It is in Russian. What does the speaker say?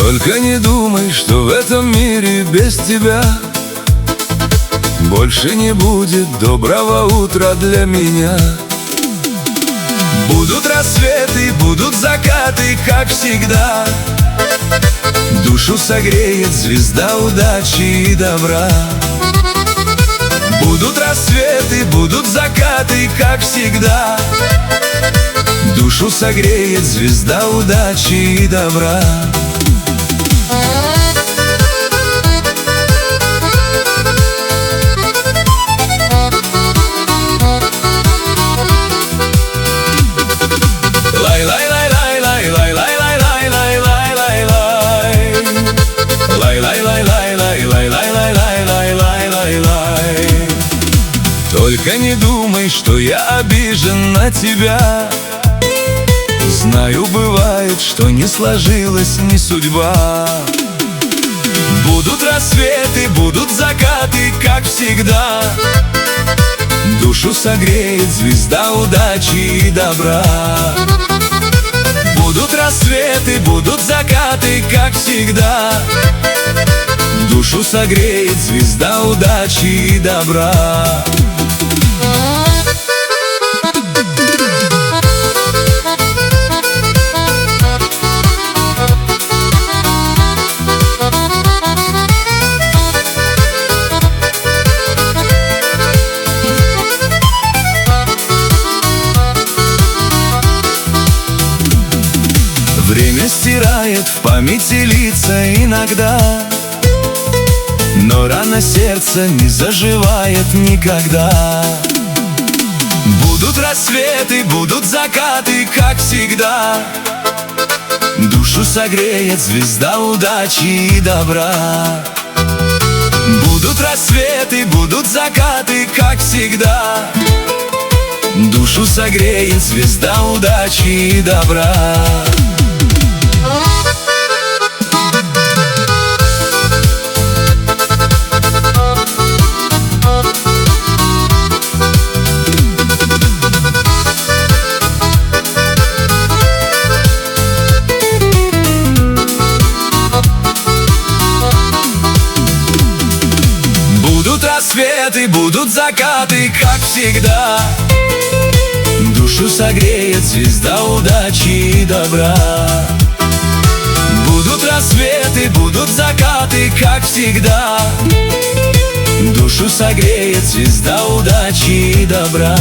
Только не думай, что в этом мире без тебя больше не будет доброго утра для меня. Будут рассветы, будут закаты, как всегда. Душу согреет звезда удачи и добра. Будут рассветы, будут закаты, как всегда. Душу согреет звезда удачи и добра. Только не думай, что я обижен на тебя. Знаю, бывает, что не сложилась ни судьба. Будут рассветы, будут закаты, как всегда. Душу согреет звезда удачи и добра. Будут рассветы, будут закаты, как всегда. Душу согреет звезда удачи и добра. Время стирает в памяти лица иногда, но рана сердца не заживает никогда. Будут рассветы, будут закаты, как всегда. Душу согреет звезда удачи и добра. Будут рассветы, будут закаты, как всегда. Душу согреет звезда удачи и добра. Будут рассветы, будут закаты, как всегда. Душу согреет звезда удачи и добра. Будут рассветы, будут закаты, как всегда. Душу согреет звезда удачи и добра.